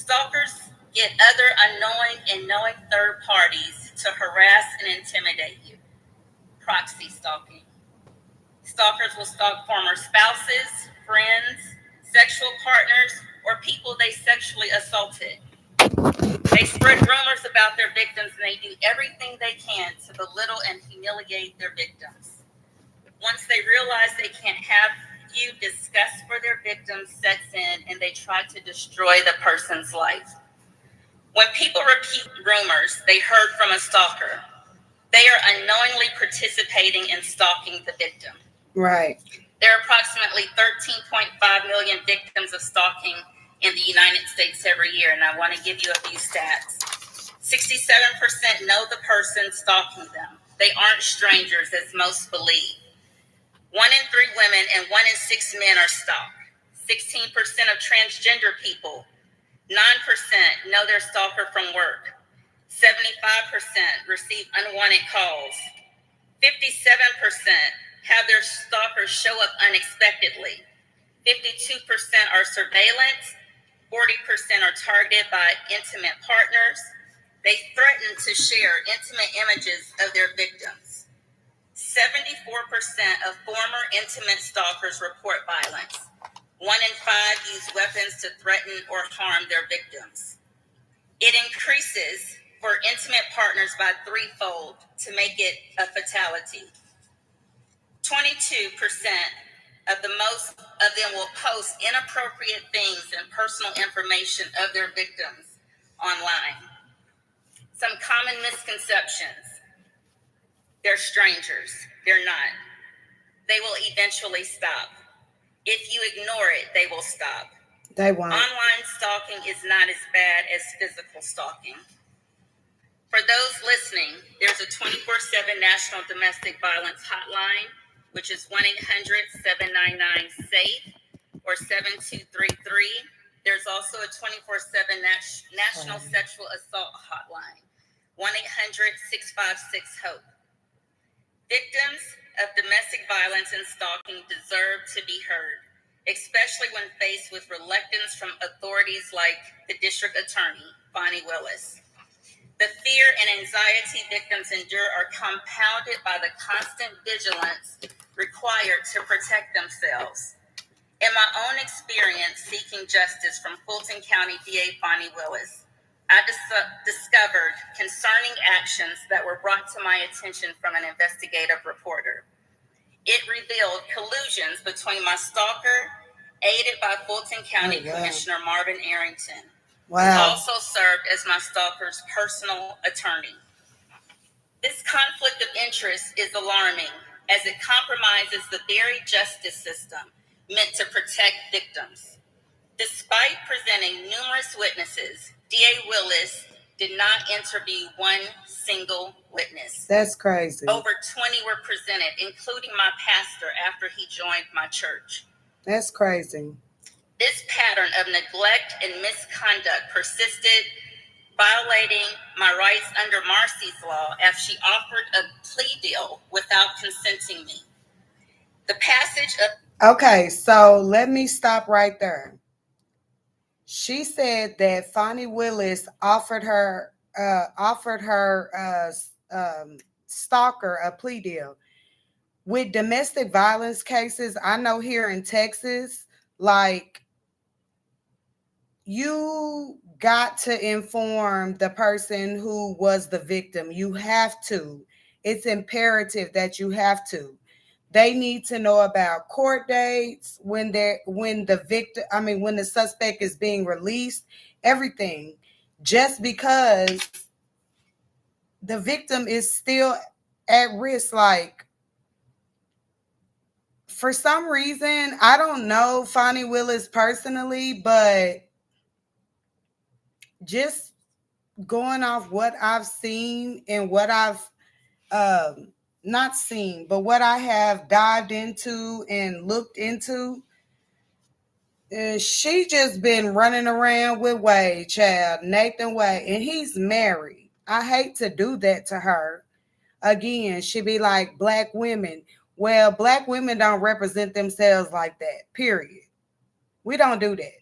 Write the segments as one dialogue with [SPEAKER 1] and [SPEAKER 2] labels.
[SPEAKER 1] Stalkers get other unknowing and knowing third parties to harass and intimidate you. Proxy stalking. Stalkers will stalk former spouses, friends, sexual partners, or people they sexually assaulted. They spread rumors about their victims, and they do everything they can to belittle and humiliate their victims. Once they realize they can't have you, disgust for their victims sets in, and they try to destroy the person's life. When people repeat rumors they heard from a stalker, they are unknowingly participating in stalking the victim.
[SPEAKER 2] Right.
[SPEAKER 1] There are approximately 13.5 million victims of stalking in the United States every year, and I want to give you a few stats. 67% know the person stalking them. They aren't strangers, as most believe. 1 in 3 women and 1 in 6 men are stalked. 16% of transgender people, 9% know their stalker from work. 75% receive unwanted calls. 57% have their stalkers show up unexpectedly. 52% are surveillance. 40% are targeted by intimate partners. They threaten to share intimate images of their victims. 74% of former intimate stalkers report violence. 1 in 5 use weapons to threaten or harm their victims. It increases for intimate partners by threefold to make it a fatality. 22% of them will post inappropriate things and personal information of their victims online. Some common misconceptions. They're strangers. They're not. They will eventually stop. If you ignore it, they will stop.
[SPEAKER 2] They won't.
[SPEAKER 1] Online stalking is not as bad as physical stalking. For those listening, there's a 24/7 National Domestic Violence Hotline, which is 1-800-799-SAFE or 7233. There's also a 24/7 National Sexual Assault Hotline, 1-800-656-HOPE. Victims of domestic violence and stalking deserve to be heard, especially when faced with reluctance from authorities like the District Attorney, Fani Willis. The fear and anxiety victims endure are compounded by the constant vigilance required to protect themselves. In my own experience seeking justice from Fulton County DA Fani Willis, I discovered concerning actions that were brought to my attention from an investigative reporter. It revealed collusions between my stalker, aided by Fulton County Commissioner Marvin Arrington, who also served as my stalker's personal attorney. This conflict of interest is alarming, as it compromises the very justice system meant to protect victims. Despite presenting numerous witnesses, DA Willis did not interview one single witness.
[SPEAKER 2] That's crazy.
[SPEAKER 1] Over 20 were presented, including my pastor after he joined my church.
[SPEAKER 2] That's crazy.
[SPEAKER 1] This pattern of neglect and misconduct persisted, violating my rights under Marcy's law as she offered a plea deal without consenting me. The passage of...
[SPEAKER 2] Okay, so let me stop right there. She said that Fani Willis offered her stalker a plea deal. With domestic violence cases, I know here in Texas, like, you got to inform the person who was the victim. You have to. It's imperative that you have to. They need to know about court dates, when the suspect is being released, everything. Just because the victim is still at risk, like, for some reason, I don't know Fani Willis personally, but just going off what I've seen and what I've not seen, but what I have dived into and looked into, she just been running around with Wade, child, Nathan Wade, and he's married. I hate to do that to her. Again, she be like, black women. Well, black women don't represent themselves like that, period. We don't do that.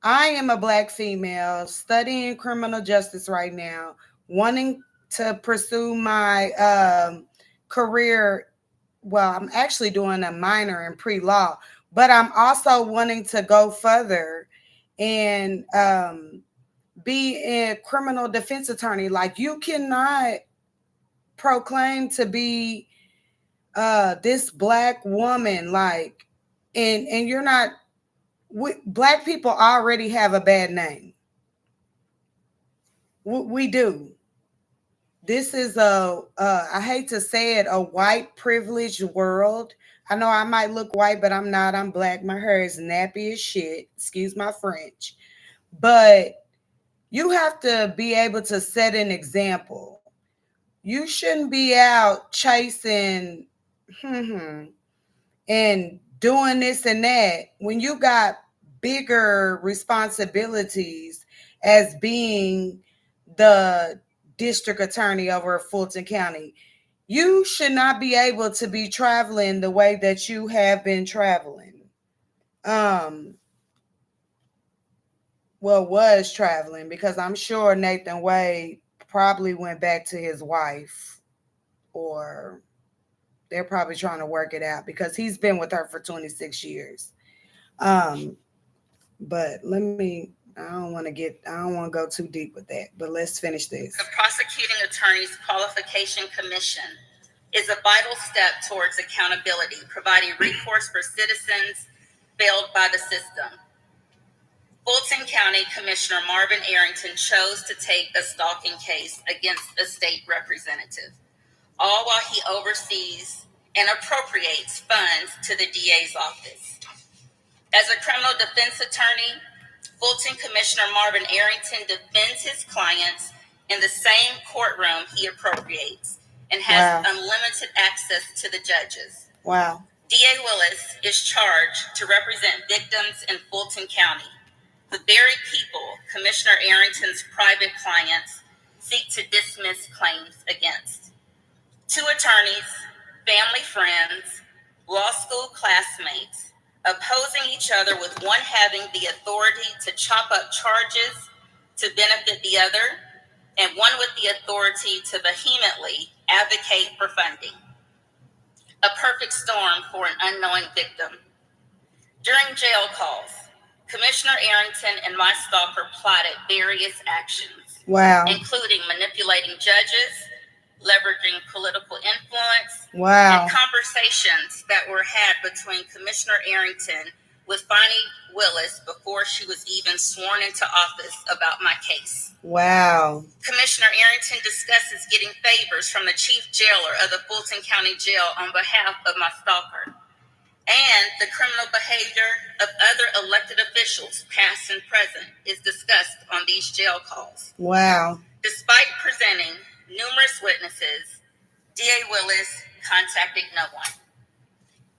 [SPEAKER 2] I am a Black female studying criminal justice right now, wanting to pursue my career. Well, I'm actually doing a minor in pre-law, but I'm also wanting to go further and be a criminal defense attorney. Like, you cannot proclaim to be this Black woman, like, and you're not. Black people already have a bad name. We do. This is I hate to say it, a white privileged world. I know I might look white, but I'm not. I'm Black. My hair is nappy as shit. Excuse my French. But you have to be able to set an example. You shouldn't be out chasing and doing this and that when you got bigger responsibilities as being the district attorney over Fulton County. You should not be able to be traveling the way that you have been traveling. Was traveling, because I'm sure Nathan Wade probably went back to his wife, or they're probably trying to work it out because he's been with her for 26 years. But I don't want to go too deep with that, but let's finish this.
[SPEAKER 1] The Prosecuting Attorney's Qualification Commission is a vital step towards accountability, providing recourse for citizens failed by the system. Fulton County Commissioner Marvin Arrington chose to take a stalking case against a state representative, all while he oversees and appropriates funds to the DA's office. As a criminal defense attorney, Fulton Commissioner Marvin Arrington defends his clients in the same courtroom he appropriates and has unlimited access to the judges.
[SPEAKER 2] Wow.
[SPEAKER 1] DA Willis is charged to represent victims in Fulton County, the very people Commissioner Arrington's private clients seek to dismiss claims against. Two attorneys, family friends, law school classmates, opposing each other, with one having the authority to chop up charges to benefit the other, and one with the authority to vehemently advocate for funding. A perfect storm for an unknowing victim. During jail calls, Commissioner Arrington and my stalker plotted various actions, including manipulating judges, leveraging political influence, and conversations that were had between Commissioner Arrington with Fani Willis before she was even sworn into office about my case.
[SPEAKER 2] Wow.
[SPEAKER 1] Commissioner Arrington discusses getting favors from the chief jailer of the Fulton County Jail on behalf of my stalker, and the criminal behavior of other elected officials, past and present, is discussed on these jail calls.
[SPEAKER 2] Wow.
[SPEAKER 1] Despite presenting numerous witnesses, DA Willis contacted no one.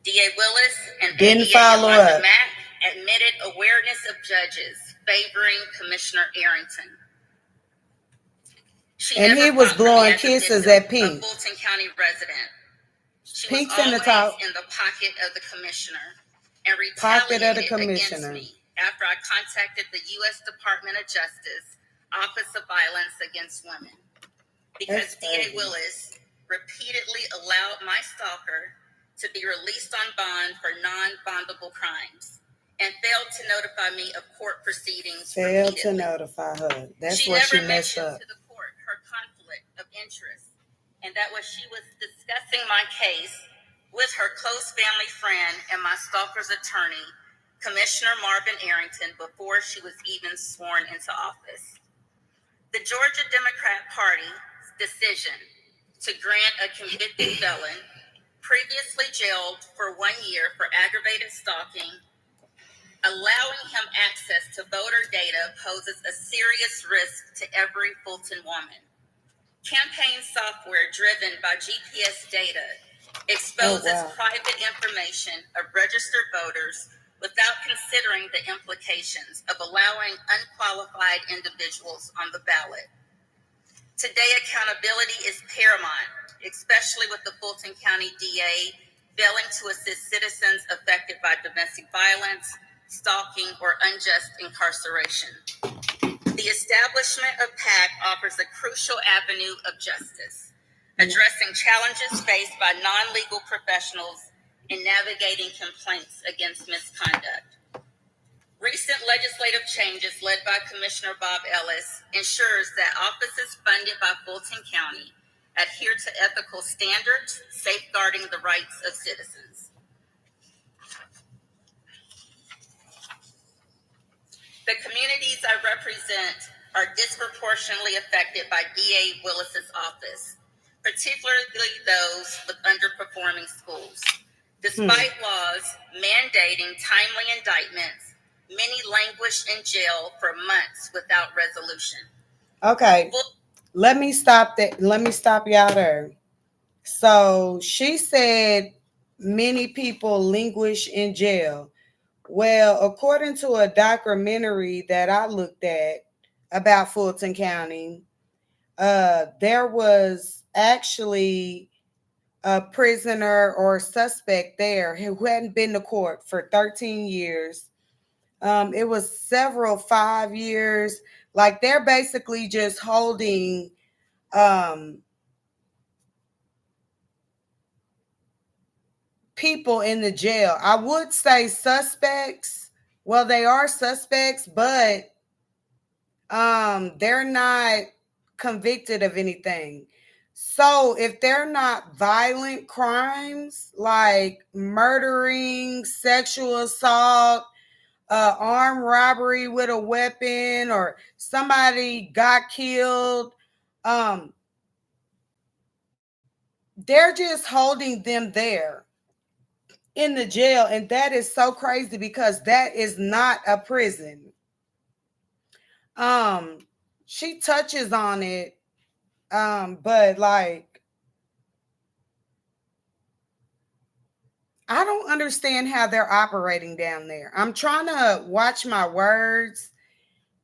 [SPEAKER 1] DA Willis and
[SPEAKER 2] didn't follow up.
[SPEAKER 1] Mack admitted awareness of judges favoring Commissioner Arrington.
[SPEAKER 2] And he was blowing kisses at Pink.
[SPEAKER 1] A Fulton County resident. She
[SPEAKER 2] Pink's
[SPEAKER 1] was
[SPEAKER 2] in the top.
[SPEAKER 1] in the pocket of the commissioner and retaliated against me after I contacted the U.S. Department of Justice Office of Violence Against Women, because DA Willis repeatedly allowed my stalker to be released on bond for non-bondable crimes and failed to notify me of court proceedings.
[SPEAKER 2] Failed to notify her. That's where she messed up.
[SPEAKER 1] To the court her conflict of interest, and that was she was discussing my case with her close family friend and my stalker's attorney, Commissioner Marvin Arrington, before she was even sworn into office. The Georgia Democrat Party's decision to grant a convicted felon, previously jailed for 1 year for aggravated stalking, allowing him access to voter data poses a serious risk to every Fulton woman. Campaign software driven by GPS data exposes private information of registered voters without considering the implications of allowing unqualified individuals on the ballot. Today, accountability is paramount, especially with the Fulton County DA failing to assist citizens affected by domestic violence, stalking, or unjust incarceration. The establishment of PAC offers a crucial avenue of justice, addressing challenges faced by non-legal professionals in navigating complaints against misconduct. Recent legislative changes led by Commissioner Bob Ellis ensures that offices funded by Fulton County adhere to ethical standards, safeguarding the rights of citizens. The communities I represent are disproportionately affected by DA Willis's office, particularly those with underperforming schools. Despite laws mandating timely indictments, many languish in jail for months without resolution.
[SPEAKER 2] Okay, let me stop y'all there. So she said many people languish in jail. Well, according to a documentary that I looked at about Fulton County, there was actually a prisoner or suspect there who hadn't been to court for 13 years. It was several 5 years. Like they're basically just holding people in the jail. I would say suspects. Well, they are suspects, but they're not convicted of anything. So if they're not violent crimes like murdering, sexual assault, armed robbery with a weapon, or somebody got killed, they're just holding them there in the jail. And that is so crazy because that is not a prison. She touches on it, but like, I don't understand how they're operating down there. I'm trying to watch my words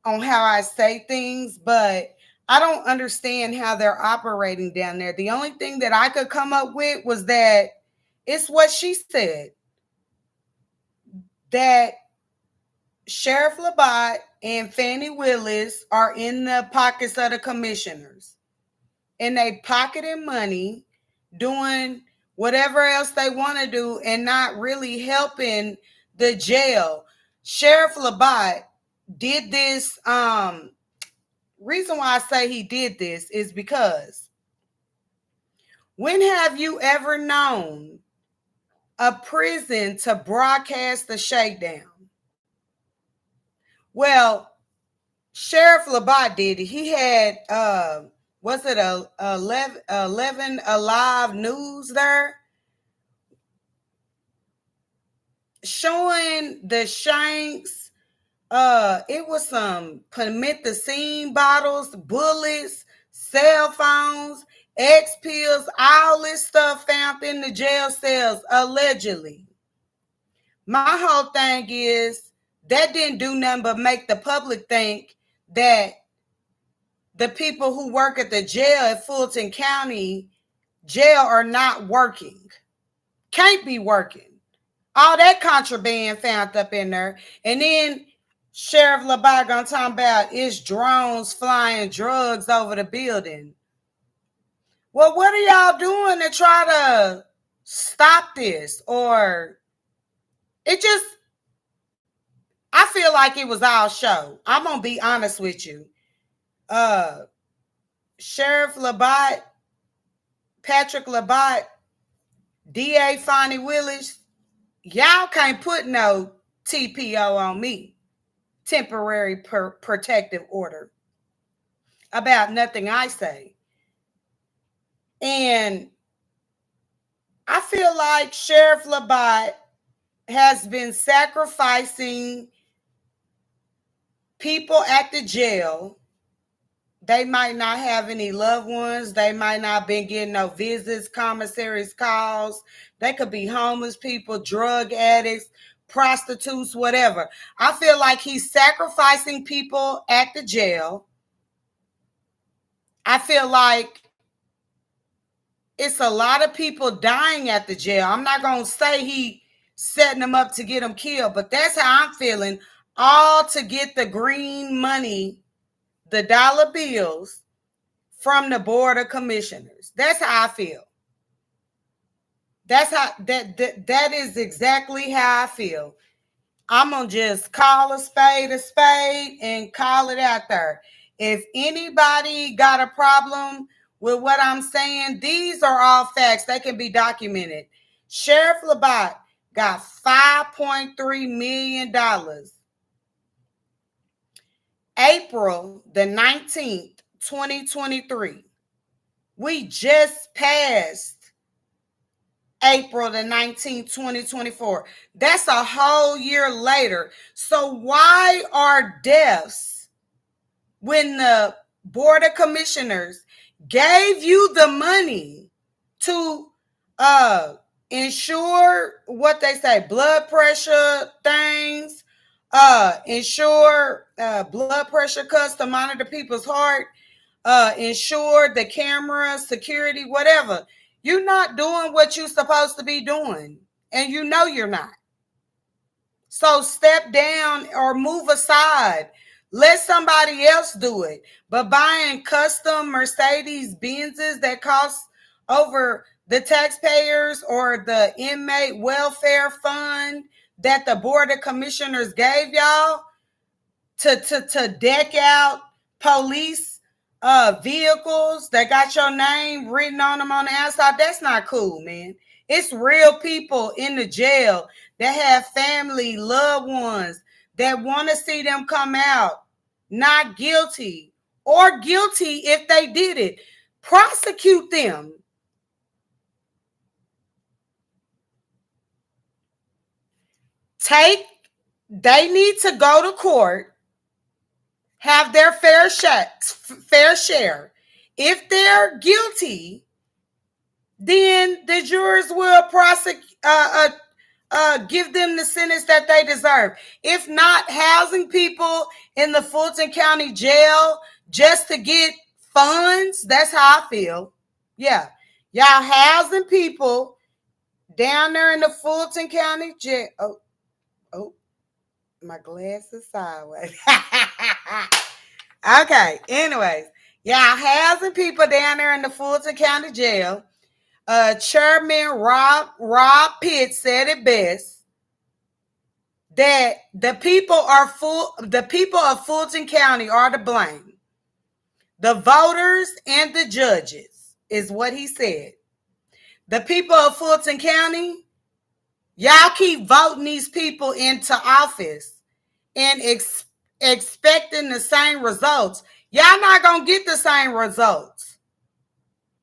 [SPEAKER 2] on how I say things, but I don't understand how they're operating down there. The only thing that I could come up with was that it's what she said, that Sheriff Labatt and Fani Willis are in the pockets of the commissioners, and they pocketing money, doing whatever else they want to do, and not really helping the jail. Sheriff Labatt did this. Reason why I say he did this is because when have you ever known a prison to broadcast the shakedown? Well, Sheriff Labatt did it. He had was it a 11 Alive News there, showing the shanks. It was some promethazine bottles, bullets, cell phones, X pills, all this stuff found in the jail cells, allegedly. My whole thing is that didn't do nothing but make the public think that the people who work at the jail at Fulton County jail are not working. Can't be working. All that contraband found up in there. And then Sheriff Labatt gonna talk about it's drones flying drugs over the building. Well, what are y'all doing to try to stop this? Or it just, I feel like it was all show. I'm gonna be honest with you. Sheriff Labatt, Patrick Labatt, DA Fani Willis, y'all can't put no TPO on me, temporary protective order, about nothing I say. And I feel like Sheriff Labatt has been sacrificing people at the jail. They might not have any loved ones. They might not been getting no visits, commissaries, calls. They could be homeless people, drug addicts, prostitutes, whatever. I feel like he's sacrificing people at the jail. I feel like it's a lot of people dying at the jail. I'm not going to say he setting them up to get them killed. But that's how I'm feeling, all to get the green money, the dollar bills from the Board of Commissioners. That's how I feel. That's how that is exactly how I feel. I'm gonna just call a spade and call it out there. If anybody got a problem with what I'm saying, these are all facts. They can be documented. Sheriff Labatt got $5.3 million. April the 19th, 2023. We just passed April the 19th, 2024. That's a whole year later. So why are deaths, when the Board of Commissioners gave you the money to ensure what they say, blood pressure things, ensure blood pressure cuts to monitor people's heart, ensure the camera, security, whatever. You're not doing what you're supposed to be doing, and you know you're not. So step down or move aside. Let somebody else do it. But buying custom Mercedes Benzes that cost over the taxpayers or the inmate welfare fund that the Board of Commissioners gave y'all to deck out police vehicles that got your name written on them on the outside, that's not cool, man. It's real people in the jail that have family, loved ones that want to see them come out not guilty or guilty if they did it. Prosecute them. They need to go to court, have their fair share. If they're guilty, then the jurors will give them the sentence that they deserve. If not, housing people in the Fulton County Jail just to get funds, that's how I feel. Yeah, y'all housing people down there in the Fulton County Jail. Oh, my glass is sideways. Okay, anyways, y'all housing people down there in the Fulton County Jail. Chairman Rob Pitt said it best, that the people of Fulton County are to blame. The voters and the judges is what he said. The people of Fulton County, y'all keep voting these people into office and expecting the same results. Y'all not gonna get the same results.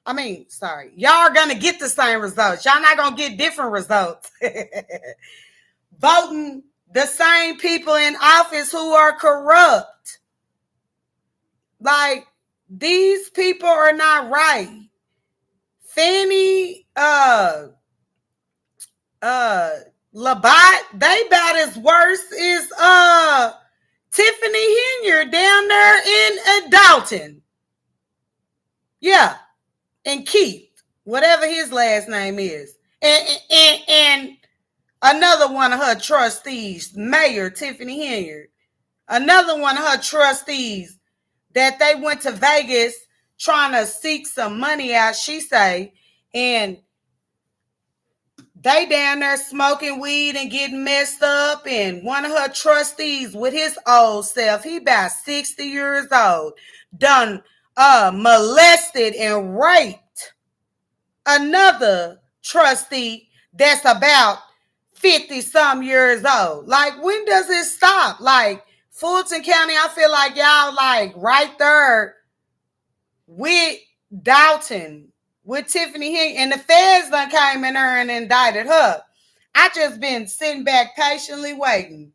[SPEAKER 2] Y'all are going to get the same results. Y'all not going to get different results. Voting the same people in office who are corrupt. Like, these people are not right. Fani Labatt, they about as worse as Tiffany Henyard down there in Dalton. Yeah. And Keith, whatever his last name is. And another one of her trustees, Mayor Tiffany Henyard. Another one of her trustees that they went to Vegas trying to seek some money out, she say, and they down there smoking weed and getting messed up. And one of her trustees with his old self, he about 60 years old, done molested and raped another trustee that's about 50 some years old. Like, when does it stop? Like, Fulton County, I feel like y'all like right there with Dalton, with Tiffany Henyard, and the feds done came in there and indicted her. I just been sitting back patiently waiting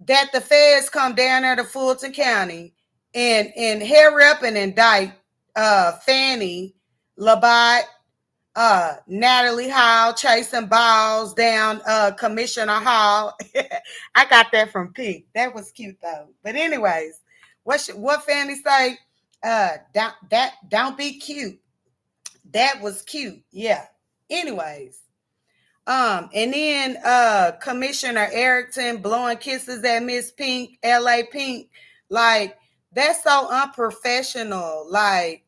[SPEAKER 2] that the feds come down there to Fulton County and hurry up and indict Fani Labatt, Natalie Hall, chasing balls down Commissioner Hall. I got that from Pete. That was cute though. But anyways, what Fani say? Don't be cute. That was cute. Yeah. Anyways, And then Commissioner Arrington blowing kisses at Miss Pink, LA Pink. Like, that's so unprofessional. Like,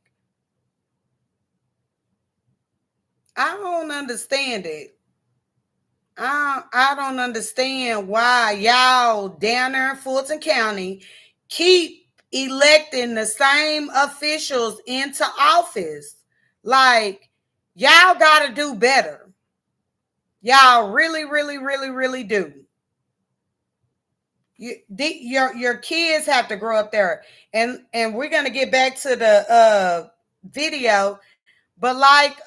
[SPEAKER 2] I don't understand it. I don't understand why y'all down there in Fulton County keep electing the same officials into office. Like, y'all got to do better. Y'all really, really, really, really do. Your kids have to grow up there. And we're going to get back to the video. But like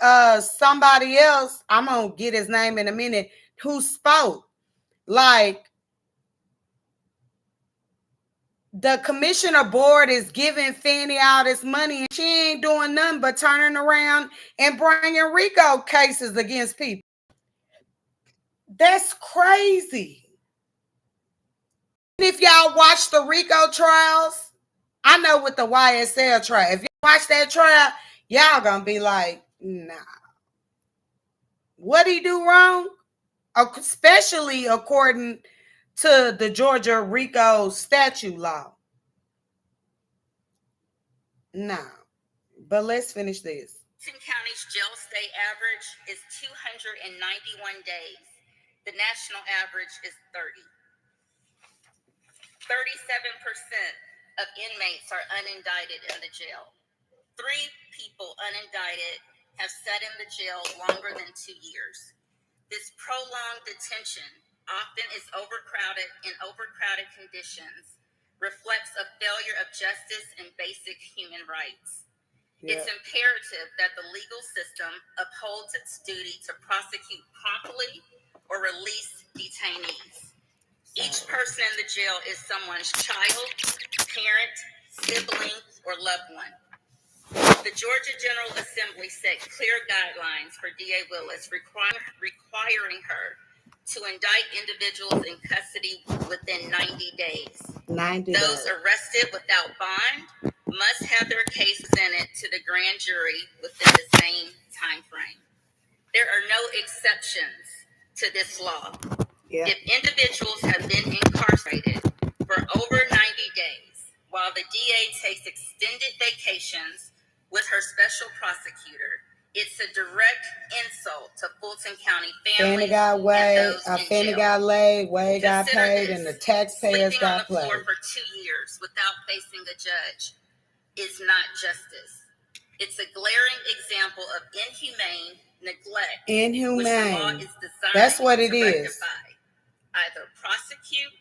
[SPEAKER 2] somebody else, I'm going to get his name in a minute, who spoke. Like, the commissioner board is giving Fani all this money and she ain't doing nothing but turning around and bringing RICO cases against people. That's crazy. If y'all watch the RICO trials, I know with the YSL trial, if you watch that trial, y'all gonna be like, nah. What he do wrong? Especially according to the Georgia RICO statute law. Nah. But let's finish this.
[SPEAKER 1] Fulton County's jail stay average is 291 days. The national average is 30. 37% of inmates are unindicted in the jail. 3 people unindicted have sat in the jail longer than 2 years. This prolonged detention, often is overcrowded in overcrowded conditions, reflects a failure of justice and basic human rights. Yeah. It's imperative that the legal system upholds its duty to prosecute promptly or release detainees. Each person in the jail is someone's child, parent, sibling, or loved one. The Georgia General Assembly set clear guidelines for DA Willis, requiring her to indict individuals in custody within 90 days.
[SPEAKER 2] 90
[SPEAKER 1] Those
[SPEAKER 2] days.
[SPEAKER 1] arrested without bond must have their case presented to the grand jury within the same time frame. There are no exceptions to this law. Yeah. If individuals have been incarcerated for over 90 days, while the DA takes extended vacations with her special prosecutor, it's a direct insult to Fulton County families.
[SPEAKER 2] Fani got Wade, Fani got laid, Wade got paid, and the taxpayers got played.
[SPEAKER 1] Sleeping on the floor for 2 years without facing a judge is not justice. It's a glaring example of inhumane neglect.
[SPEAKER 2] Inhumane.
[SPEAKER 1] Which the law is designed
[SPEAKER 2] That's what it
[SPEAKER 1] to
[SPEAKER 2] is.
[SPEAKER 1] Rectify. Either prosecute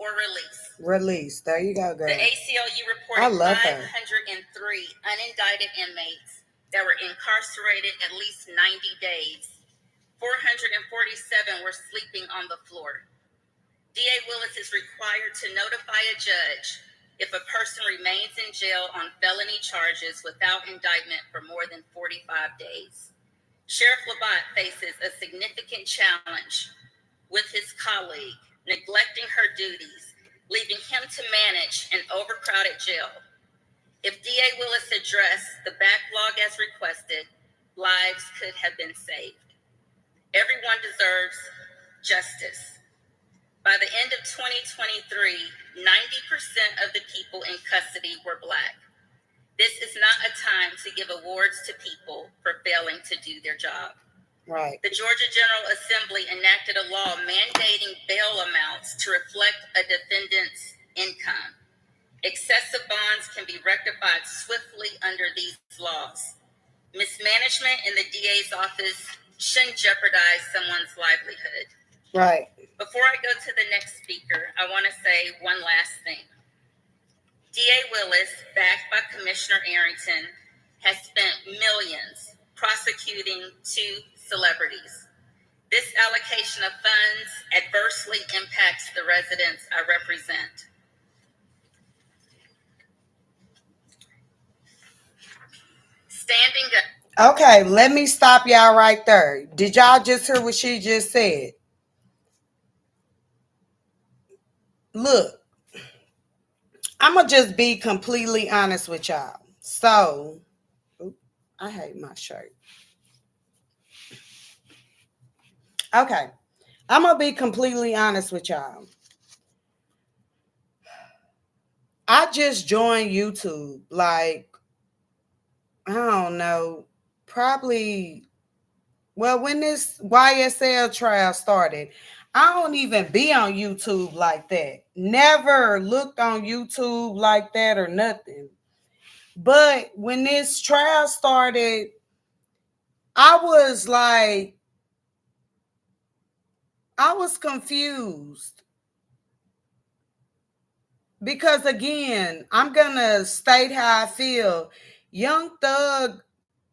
[SPEAKER 1] or release.
[SPEAKER 2] Release. There you go, girl.
[SPEAKER 1] The ACLU reported 503 unindicted inmates that were incarcerated at least 90 days. 447 were sleeping on the floor. DA Willis is required to notify a judge if a person remains in jail on felony charges without indictment for more than 45 days. Sheriff Labatt faces a significant challenge with his colleague neglecting her duties, leaving him to manage an overcrowded jail. If DA Willis addressed the backlog as requested, lives could have been saved. Everyone deserves justice. By the end of 2023, 90% of the people in custody were Black. This is not a time to give awards to people for failing to do their job.
[SPEAKER 2] Right.
[SPEAKER 1] The Georgia General Assembly enacted a law mandating bail amounts to reflect a defendant's income. Excessive bonds can be rectified swiftly under these laws. Mismanagement in the DA's office shouldn't jeopardize someone's livelihood.
[SPEAKER 2] Right.
[SPEAKER 1] Before I go to the next speaker, I want to say one last thing. DA Willis, backed by Commissioner Arrington, has spent millions prosecuting 2 celebrities. This allocation of funds adversely impacts the residents I represent. Standing up.
[SPEAKER 2] Okay, let me stop y'all right there. Did y'all just hear what she just said? Look, I'm going to just be completely honest with y'all. So, I hate my shirt. Okay. I'm going to be completely honest with y'all. I just joined YouTube, like, I don't know, probably, well, when this YSL trial started, I don't even be on YouTube like that. Never looked on YouTube like that or nothing. But when this trial started, I was like, I was confused. Because again, I'm going to state how I feel. Young Thug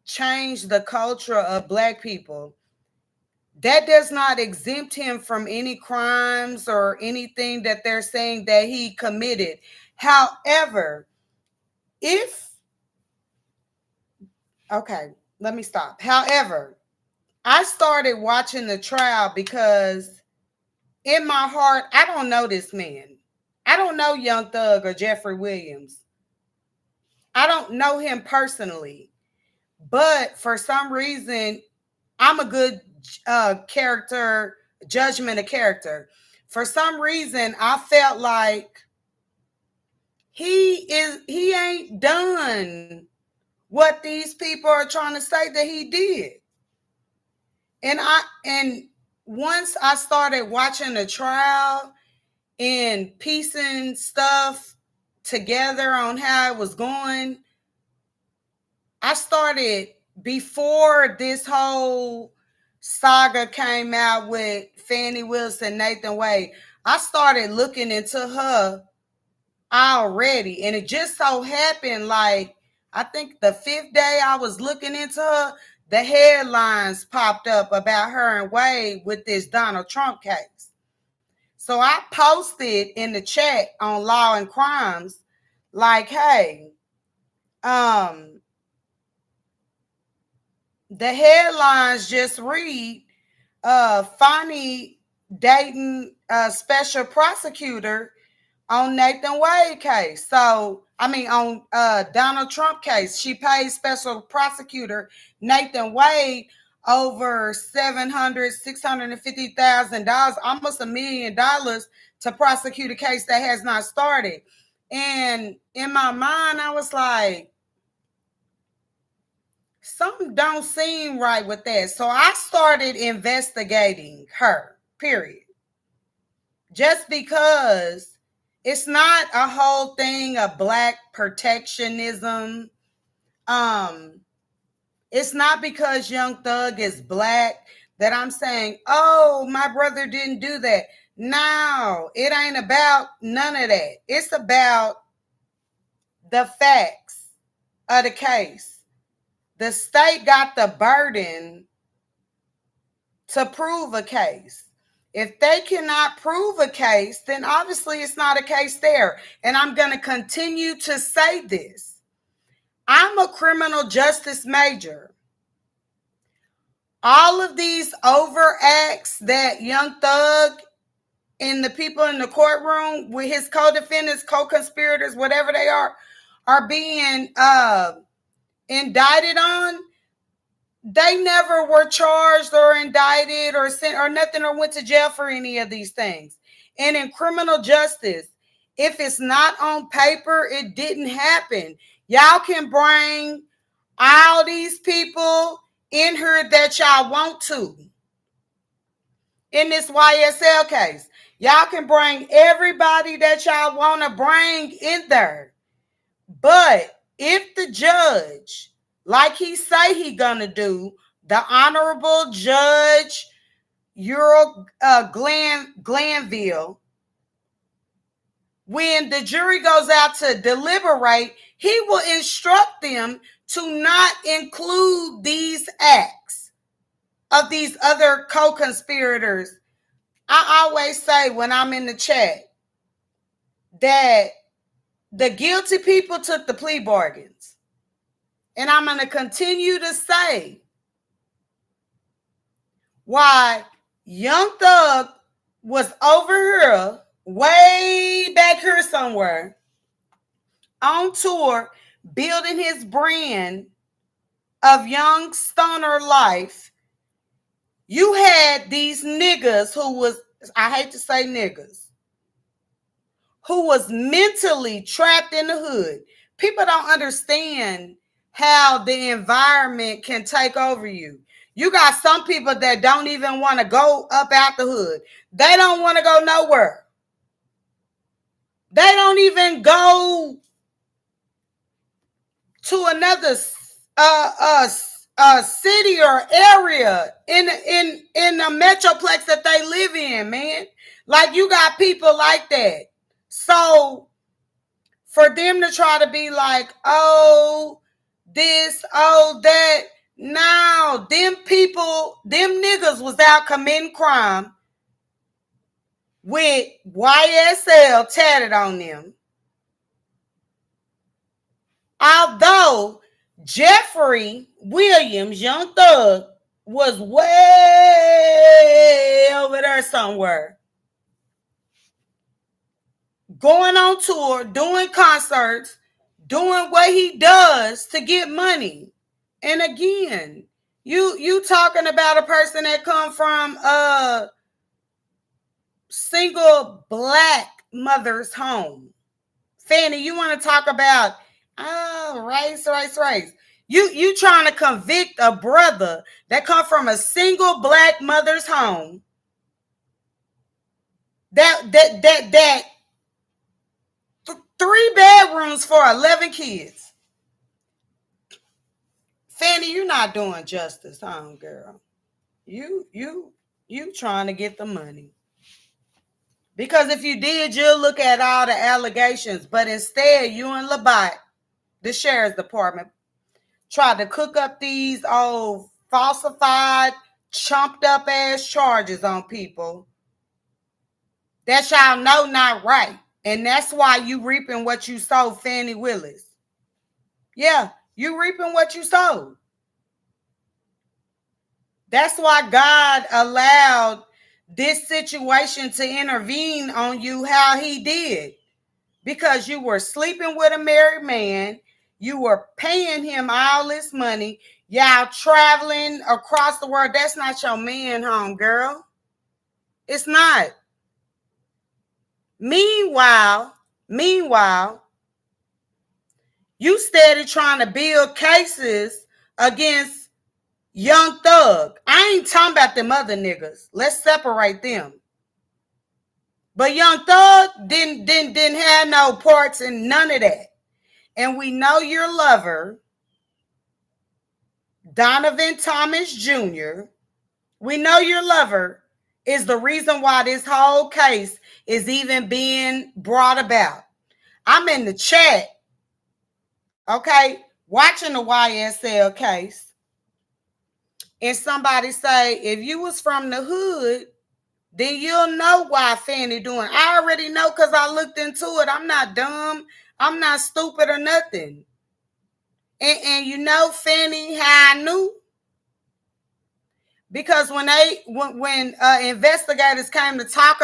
[SPEAKER 2] changed the culture of Black people. That does not exempt him from any crimes or anything that they're saying that he committed. However, okay, let me stop. However, I started watching the trial because in my heart, I don't know this man. I don't know Young Thug or Jeffrey Williams. I don't know him personally. But for some reason, I'm a good character, judgment of character. For some reason, I felt like he ain't done what these people are trying to say that he did. And once I started watching the trial and piecing stuff together on how it was going, I started, before this whole saga came out with Fani Willis and Nathan Wade, I started looking into her already. And it just so happened, like, I think the 5th day I was looking into her, the headlines popped up about her and Wade with this Donald Trump case. So I posted in the chat on Law and Crimes, like, hey, the headlines just read, Fani dating a special prosecutor on Nathan Wade case. So, I mean, on Donald Trump case, she paid special prosecutor Nathan Wade over $650,000, almost $1 million, to prosecute a case that has not started. And in my mind, I was like, something don't seem right with that. So I started investigating her, period. Just because it's not a whole thing of Black protectionism. It's not because Young Thug is Black that I'm saying, oh, my brother didn't do that. No, it ain't about none of that. It's about the facts of the case. The state got the burden to prove a case. If they cannot prove a case, then obviously it's not a case there. And I'm going to continue to say this. I'm a criminal justice major. All of these overacts that Young Thug and the people in the courtroom with his co-defendants, co-conspirators, whatever they are being indicted on, they never were charged or indicted or sent or nothing or went to jail for any of these things. And in criminal justice, if it's not on paper, it didn't happen. Y'all can bring all these people in here that y'all want to. In this YSL case, y'all can bring everybody that y'all want to bring in there. But if the judge, like he say he gonna do, the Honorable Judge Glanville, when the jury goes out to deliberate, he will instruct them to not include these acts of these other co-conspirators. I always say when I'm in the chat that the guilty people took the plea bargains. And I'm going to continue to say why Young Thug was over here, way back here somewhere, on tour, building his brand of young stoner life. You had these niggas who was, I hate to say niggas, who was mentally trapped in the hood. People don't understand how the environment can take over you. You got some people that don't even want to go up out the hood. They don't want to go nowhere. They don't even go to another city or area in the metroplex that they live in, man. Like, you got people like that. So for them to try to be like, oh, this, oh, that, no, them people, them niggas was out committing crime with YSL tatted on them. Although Jeffrey Williams, Young Thug, was way over there somewhere, going on tour, doing concerts, doing what he does to get money. And again, you talking about a person that come from a single black mother's home. Fani, you want to talk about race. You trying to convict a brother that come from a single black mother's home that 3 bedrooms for 11 kids. Fani, you're not doing justice, girl. You trying to get the money. Because if you did, you'll look at all the allegations. But instead, you and Labat, the sheriff's department, tried to cook up these old falsified, chumped up ass charges on people that y'all know not right. And that's why you reaping what you sowed, Fani Willis. Yeah, you reaping what you sowed. That's why God allowed this situation to intervene on you how he did. Because you were sleeping with a married man. You were paying him all this money. Y'all traveling across the world. That's not your man, homegirl. It's not. Meanwhile, you steady trying to build cases against Young Thug. I ain't talking about them other niggas. Let's separate them. But Young Thug didn't have no parts in none of that. And we know your lover, Donovan Thomas Jr., we know your lover is the reason why this whole case is even being brought about. I'm in the chat, okay, watching the YSL case, and somebody say, if you was from the hood, then you'll know why Fani doing. I already know because I looked into it. I'm not dumb. I'm not stupid or nothing. And you know, Fani, how I knew? Because when investigators came to talk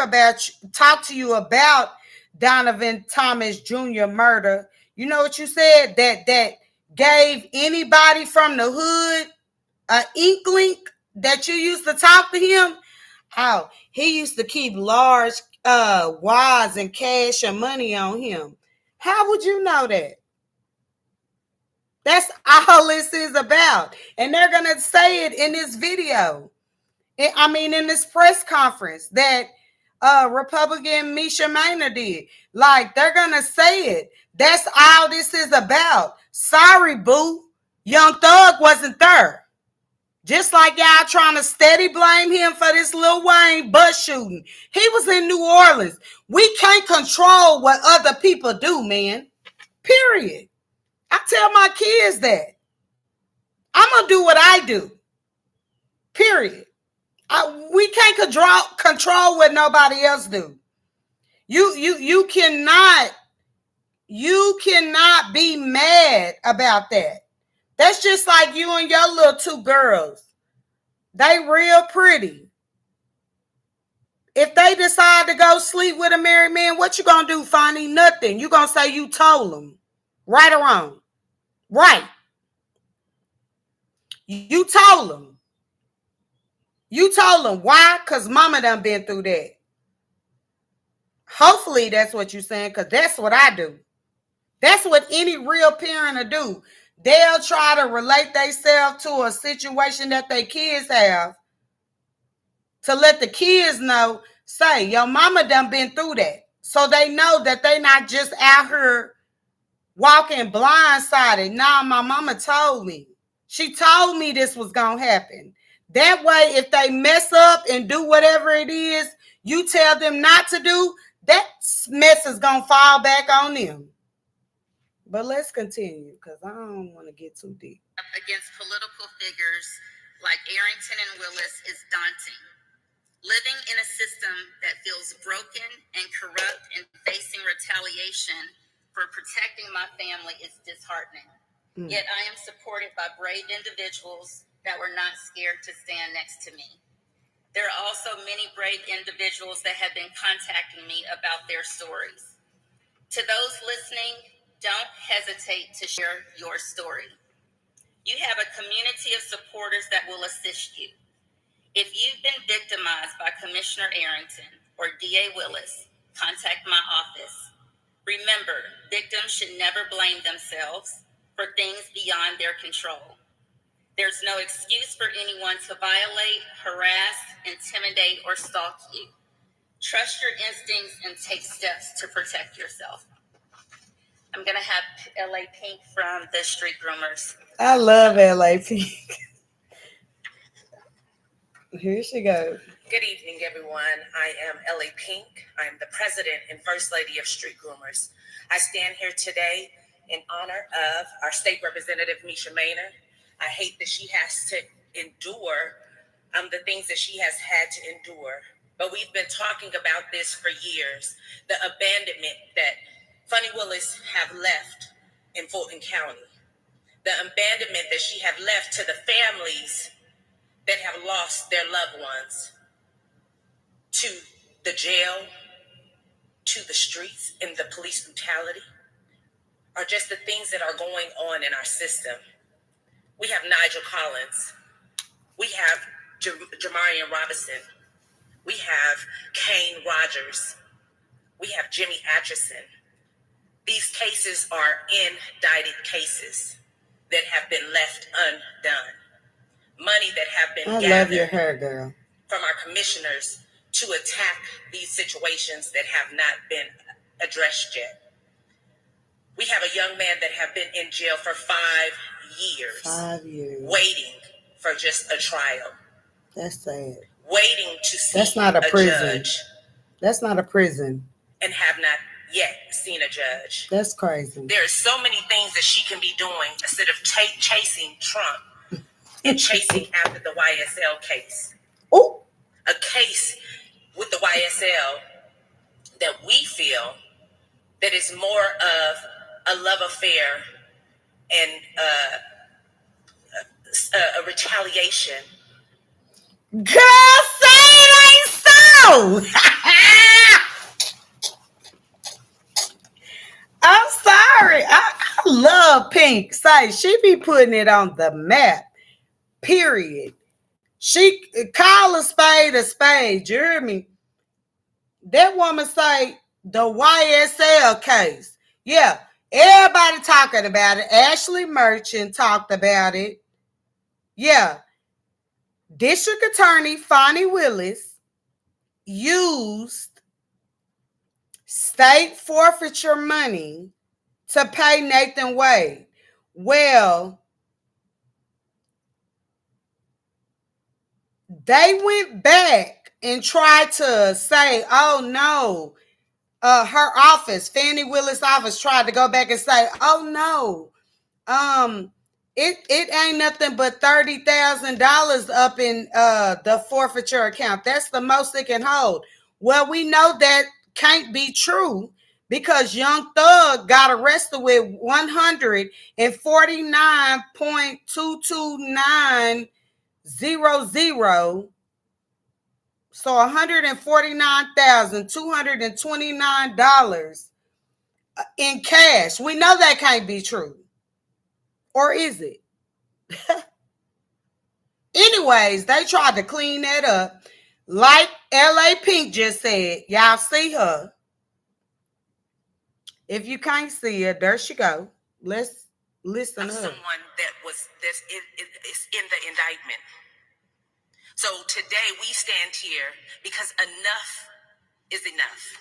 [SPEAKER 2] to you about Donovan Thomas Jr. murder, you know what you said? That gave anybody from the hood an inkling that you used to talk to him. How he used to keep large wads and cash and money on him. How would you know that? That's all this is about. And they're going to say it in this video. In this press conference that Republican Mesha Mainor did. Like, they're going to say it. That's all this is about. Sorry, boo. Young Thug wasn't there. Just like y'all trying to steady blame him for this Lil Wayne bus shooting. He was in New Orleans. We can't control what other people do, man. Period. I tell my kids that. I'm going to do what I do. Period. We can't control what nobody else do. You cannot be mad about that. That's just like you and your little 2 girls. They real pretty. If they decide to go sleep with a married man, what you gonna do, Fani? Nothing. You gonna say you told them. Right or wrong? Right. You told them. You told them why? Because mama done been through that. Hopefully that's what you're saying, because that's what I do. That's what any real parent will do. They'll try to relate themselves to a situation that their kids have to let the kids know, say, your mama done been through that. So they know that they not just out here walking blindsided. Nah, my mama told me. She told me this was going to happen. That way, if they mess up and do whatever it is you tell them not to do, that mess is going to fall back on them. But let's continue, because I don't want to get too deep.
[SPEAKER 1] Against political figures like Arrington and Willis is daunting. Living in a system that feels broken and corrupt and facing retaliation for protecting my family is disheartening. Yet I am supported by brave individuals that were not scared to stand next to me. There are also many brave individuals that have been contacting me about their stories. To those listening, don't hesitate to share your story. You have a community of supporters that will assist you. If you've been victimized by Commissioner Arrington or DA Willis, contact my office. Remember, victims should never blame themselves for things beyond their control. There's no excuse for anyone to violate, harass, intimidate, or stalk you. Trust your instincts and take steps to protect yourself. I'm going to have LA Pink from the Street Groomers.
[SPEAKER 2] I love LA Pink. Here she goes.
[SPEAKER 3] Good evening, everyone. I am LA Pink. I'm the president and first lady of Street Groomers. I stand here today in honor of our state representative, Mesha Mainor. I hate that she has to endure the things that she has had to endure. But we've been talking about this for years. The abandonment that Fani Willis have left in Fulton County. The abandonment that she have left to the families that have lost their loved ones, to the jail, to the streets, and the police brutality, are just the things that are going on in our system. We have Nigel Collins. We have Jamarian Robinson. We have Kane Rogers. We have Jimmy Atchison. These cases are indicted cases that have been left undone. Money that have been gathered.
[SPEAKER 2] I love your hair, girl.
[SPEAKER 3] From our commissioners to attack these situations that have not been addressed yet. We have a young man that have been in jail for 5 years.
[SPEAKER 2] 5 years.
[SPEAKER 3] Waiting for just a trial.
[SPEAKER 2] That's sad.
[SPEAKER 3] Waiting to see
[SPEAKER 2] That's not a prison.
[SPEAKER 3] Judge.
[SPEAKER 2] That's not a prison.
[SPEAKER 3] And have not yet seen a judge.
[SPEAKER 2] That's crazy.
[SPEAKER 3] There are so many things that she can be doing instead of chasing Trump and chasing after the YSL case.
[SPEAKER 2] Oh,
[SPEAKER 3] A case with the YSL that we feel that is more of a love affair and a retaliation.
[SPEAKER 2] girl, say it ain't so. I'm sorry. I love Pink. Say she be putting it on the map. Period. She call a spade. You hear me? That woman say the YSL case. Yeah, everybody talking about it. Ashley Merchant talked about it. Yeah. District Attorney Fani Willis used state forfeiture money to pay Nathan Wade. Well, they went back and tried to say, oh no, her office, Fani Willis' office, tried to go back and say, oh no, it ain't nothing but $30,000 up in the forfeiture account. That's the most it can hold. Well, we know that can't be true because Young Thug got arrested with 149.22900. So $149,229 in cash. We know that can't be true. Or is it? Anyways, they tried to clean that up. Like LA Pink just said, y'all see her. If you can't see her, there she go. Let's listen to her.
[SPEAKER 3] Someone that was this is in the indictment. So today we stand here because enough is enough.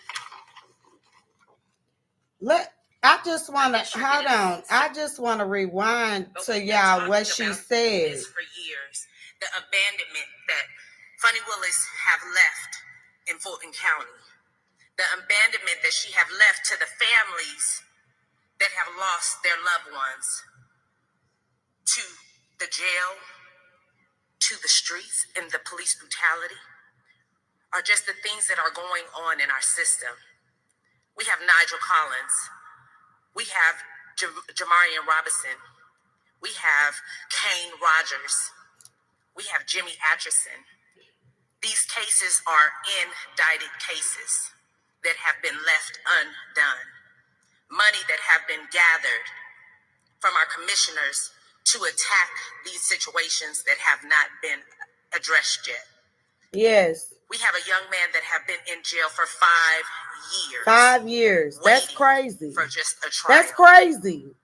[SPEAKER 2] I just want to hold on. I just want to rewind to y'all what she said.
[SPEAKER 3] For years, the abandonment that Fani Willis have left in Fulton County, the abandonment that she have left to the families that have lost their loved ones, to the jail, to the streets, and the police brutality, are just the things that are going on in our system. We have Nigel Collins. We have Jamarian Robinson. We have Kane Rogers. We have Jimmy Atchison. These cases are indicted cases that have been left undone. Money that have been gathered from our commissioners to attack these situations that have not been addressed yet.
[SPEAKER 2] Yes.
[SPEAKER 3] We have a young man that have been in jail for 5 years.
[SPEAKER 2] 5 years. That's crazy.
[SPEAKER 3] For just a trial.
[SPEAKER 2] That's crazy.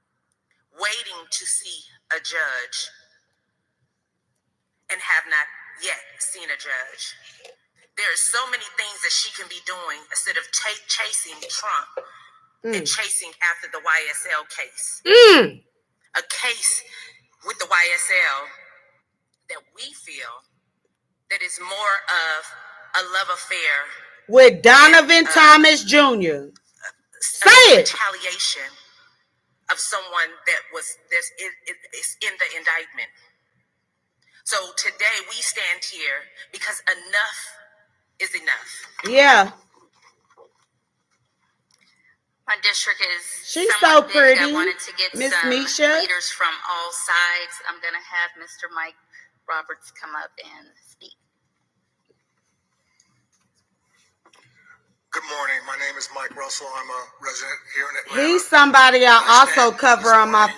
[SPEAKER 3] Waiting to see a judge and have not yet seen a judge. There are so many things that she can be doing instead of chasing Trump and chasing after the YSL case. A case with the YSL that we feel that is more of a love affair
[SPEAKER 2] with Donovan Thomas Jr. Say it.
[SPEAKER 3] Retaliation of someone that was this is in the indictment. So today we stand here because enough is enough.
[SPEAKER 2] Yeah.
[SPEAKER 1] My district is
[SPEAKER 2] She's so pretty.
[SPEAKER 1] I wanted to get
[SPEAKER 2] Miss
[SPEAKER 1] some
[SPEAKER 2] Mesha.
[SPEAKER 1] leaders from all sides. I'm going to have Mr. Mike Roberts come up and speak.
[SPEAKER 4] Good morning. My name is Mike Russell. I'm a resident here in Atlanta.
[SPEAKER 2] He's somebody I also cover on my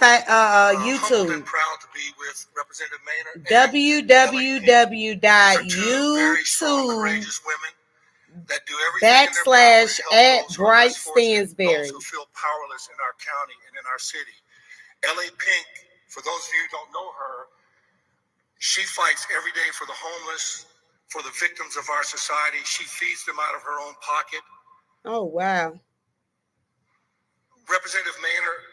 [SPEAKER 2] YouTube.
[SPEAKER 4] I'm proud to be with Representative Mainor.
[SPEAKER 2] www.youtube.com/@Bright Stansberry.
[SPEAKER 4] Those who feel powerless in our county and in our city. LA Pink, for those of you who don't know her, she fights every day for the homeless, for the victims of our society. She feeds them out of her own pocket.
[SPEAKER 2] Oh, wow.
[SPEAKER 4] Representative Mainor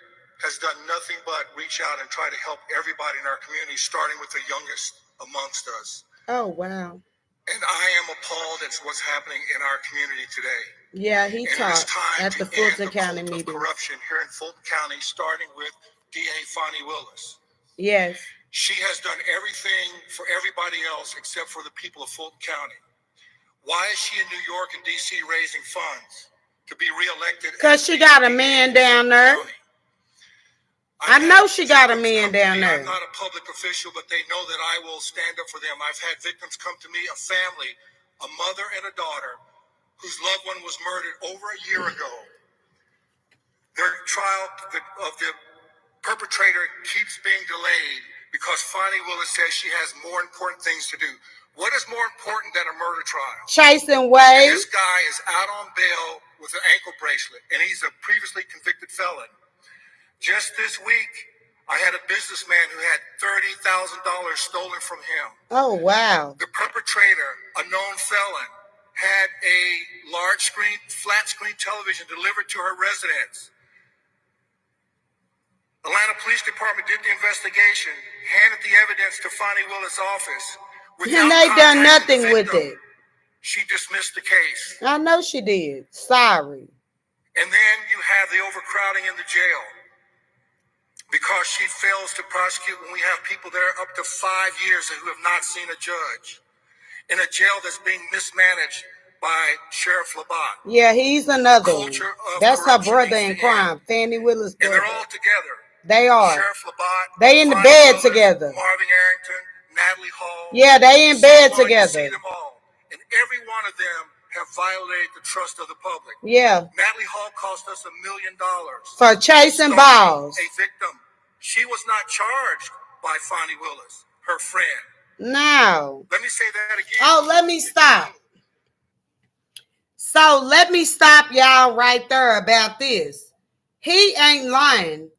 [SPEAKER 4] has done nothing but reach out and try to help everybody in our community, starting with the youngest amongst us.
[SPEAKER 2] Oh, wow.
[SPEAKER 4] And I am appalled at what's happening in our community today.
[SPEAKER 2] Yeah, he talked at the Fulton County meeting.
[SPEAKER 4] Corruption here in Fulton County, starting with DA Fani Willis.
[SPEAKER 2] Yes.
[SPEAKER 4] She has done everything for everybody else except for the people of Fulton County. Why is she in New York and D.C. raising funds to be reelected?
[SPEAKER 2] Because she got a man down there. I know she got a man down there.
[SPEAKER 4] I'm not a public official, but they know that I will stand up for them. I've had victims come to me, a family, a mother and a daughter, whose loved one was murdered over a year ago. Their trial of the perpetrator keeps being delayed because Fani Willis says she has more important things to do. What is more important than a murder trial?
[SPEAKER 2] Chasing Wade.
[SPEAKER 4] This guy is out on bail with an ankle bracelet, and he's a previously convicted felon. Just this week, I had a businessman who had $30,000 stolen from him.
[SPEAKER 2] Oh, wow.
[SPEAKER 4] The perpetrator, a known felon, had a large screen, flat screen television delivered to her residence. Atlanta Police Department did the investigation, handed the evidence to Fani Willis' office.
[SPEAKER 2] And they done nothing with it.
[SPEAKER 4] She dismissed the case.
[SPEAKER 2] I know she did. Sorry.
[SPEAKER 4] And then you have the overcrowding in the jail because she fails to prosecute when we have people there up to 5 years who have not seen a judge in a jail that's being mismanaged by Sheriff Labatt.
[SPEAKER 2] Yeah, he's another one. That's her brother in crime, Fani Willis' brother.
[SPEAKER 4] And they're all together.
[SPEAKER 2] They are.
[SPEAKER 4] Sheriff Labatt.
[SPEAKER 2] They in the bed together.
[SPEAKER 4] Marvin, Arrington, Natalie Hall.
[SPEAKER 2] Yeah, they in bed together.
[SPEAKER 4] You see them all. And every one of them have violated the trust of the public.
[SPEAKER 2] Yeah.
[SPEAKER 4] Natalie Hall cost us $1 million.
[SPEAKER 2] For chasing balls.
[SPEAKER 4] A victim. She was not charged by Fani Willis, her friend.
[SPEAKER 2] No.
[SPEAKER 4] Let me say that again.
[SPEAKER 2] Oh, let me stop. So let me stop y'all right there about this. He ain't lying.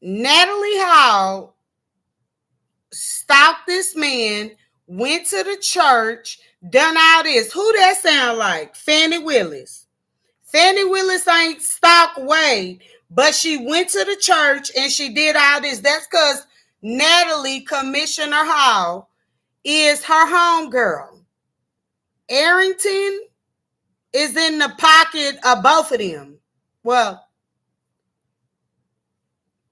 [SPEAKER 2] Natalie Hall stalked this man, went to the church, done all this. Who that sound like? Fani Willis. Fani Willis ain't stalked Wade, but she went to the church and she did all this. That's because Natalie, Commissioner Hall, is her homegirl. Arrington is in the pocket of both of them. Well,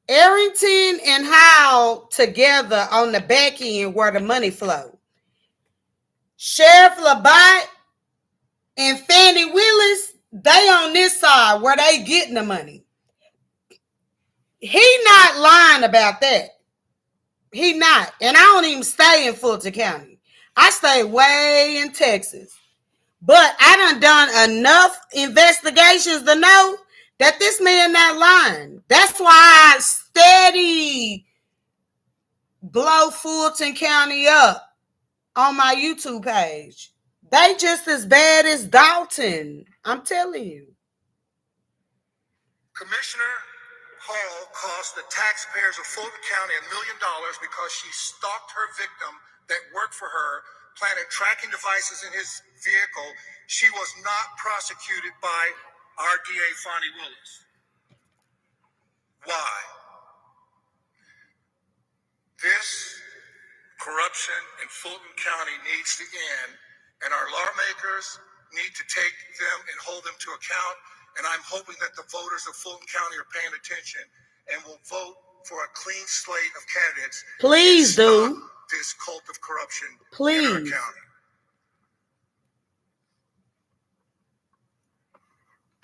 [SPEAKER 2] Arrington and Howell together on the back end where the money flow. Sheriff Labatt and Fani Willis, they on this side where they getting the money. He not lying about that. He not. And I don't even stay in Fulton County. I stay way in Texas. But I done enough investigations to know that this man not lying. That's why I steady blow Fulton County up on my YouTube page. They just as bad as Dalton. I'm telling you.
[SPEAKER 4] Commissioner Hall cost the taxpayers of Fulton County $1 million because she stalked her victim that worked for her, planted tracking devices in his vehicle. She was not prosecuted by our DA, Fani Willis. Why? This corruption in Fulton County needs to end, and our lawmakers need to take them and hold them to account. And I'm hoping that the voters of Fulton County are paying attention and will vote for a clean slate of candidates.
[SPEAKER 2] Please do.
[SPEAKER 4] This cult of corruption
[SPEAKER 2] Please.
[SPEAKER 4] in our county.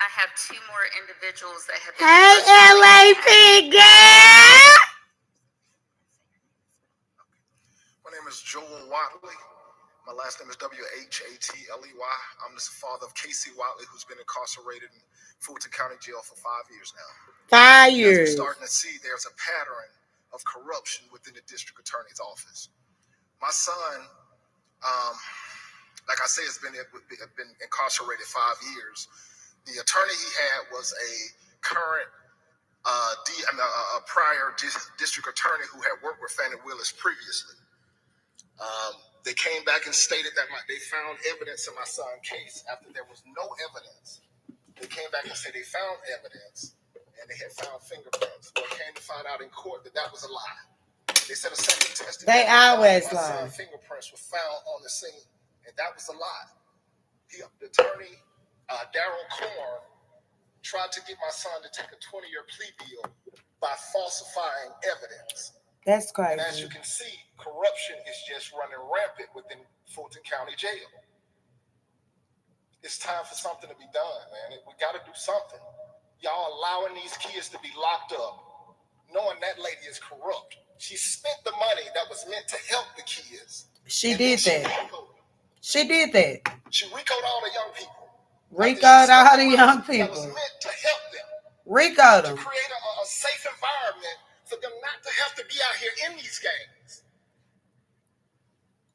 [SPEAKER 1] I have two more individuals that have been.
[SPEAKER 2] Hey, LAP girl.
[SPEAKER 5] My name is Joel Watley. My last name is Whatley. I'm the father of Casey Watley, who's been incarcerated in Fulton County Jail for 5 years now.
[SPEAKER 2] 5
[SPEAKER 5] As
[SPEAKER 2] years.
[SPEAKER 5] we're starting to see, there's a pattern of corruption within the district attorney's office. My son, like I say, has been incarcerated 5 years. The attorney he had was a current prior district attorney who had worked with Fani Willis previously. They came back and stated that they found evidence in my son's case after there was no evidence. They came back and said they found evidence and they had found fingerprints. Well, came to find out in court that was a lie. They said a second test.
[SPEAKER 2] They always lie.
[SPEAKER 5] My son's fingerprints were found on the scene, and that was a lie. The attorney, Darryl Korn, tried to get my son to take a 20-year plea deal by falsifying evidence.
[SPEAKER 2] That's crazy.
[SPEAKER 5] And as you can see, corruption is just running rampant within Fulton County Jail. It's time for something to be done, man. We got to do something. Y'all allowing these kids to be locked up, knowing that lady is corrupt. She spent the money that was meant to help the kids.
[SPEAKER 2] She did that. She did that.
[SPEAKER 5] She RICO'd all the young people.
[SPEAKER 2] RICO'd all the young people.
[SPEAKER 5] That was meant to help them.
[SPEAKER 2] RICO'd them.
[SPEAKER 5] To create a safe environment for them not to have to be out here in these gangs.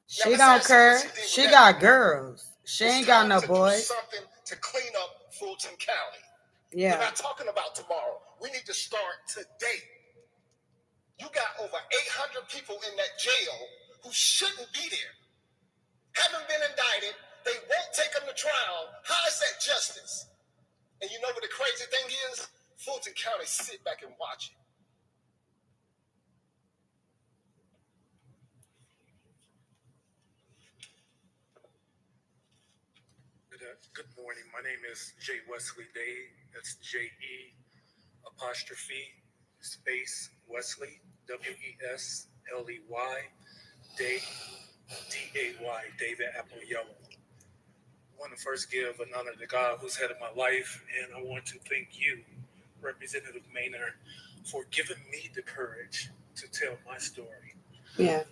[SPEAKER 2] She don't care. She got girls. She ain't got no boys.
[SPEAKER 5] Something to clean up Fulton County.
[SPEAKER 2] Yeah.
[SPEAKER 5] We're not talking about tomorrow. We need to start today. You got over 800 people in that jail who shouldn't be there. Haven't been indicted. They won't take them to trial. How is that justice? And you know what the crazy thing is? Fulton County sit back and watch it.
[SPEAKER 6] Good morning. My name is J. Wesley Day. That's J-E apostrophe space Wesley, W-E-S-L-E-Y, Day, D-A-Y, David Apple Yellow. I want to first give an honor to God who's head of my life, and I want to thank you, Representative Mainor, for giving me the courage to tell my story.
[SPEAKER 2] Yeah.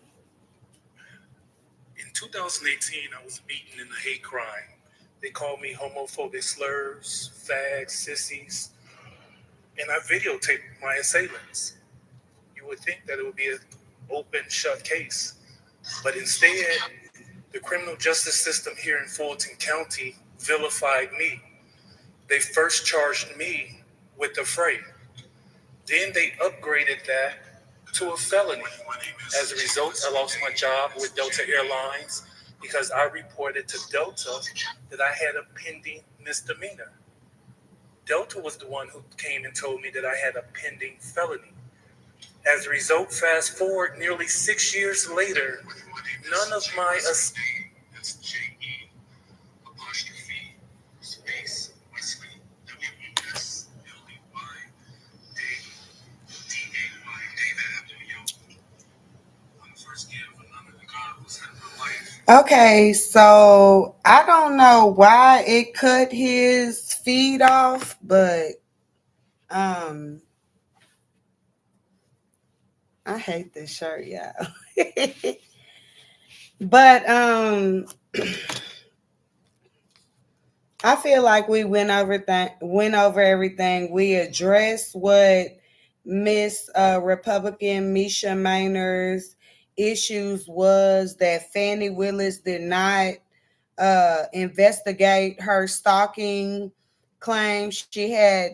[SPEAKER 6] In 2018, I was beaten in a hate crime. They called me homophobic slurs, fags, sissies, and I videotaped my assailants. You would think that it would be an open, shut case. But instead, the criminal justice system here in Fulton County vilified me. They first charged me with a freight. Then they upgraded that to a felony. As a result, I lost my job with Delta Airlines because I reported to Delta that I had a pending misdemeanor. Delta was the one who came and told me that I had a pending felony. As a result, fast forward nearly 6 years later, none of my
[SPEAKER 2] Okay, so I don't know why it cut his feed off, but I hate this shirt, y'all. But I feel like we went over everything. We addressed what Miss Republican Mesha Mainor's issues was, that Fani Willis did not investigate her stalking claims. She had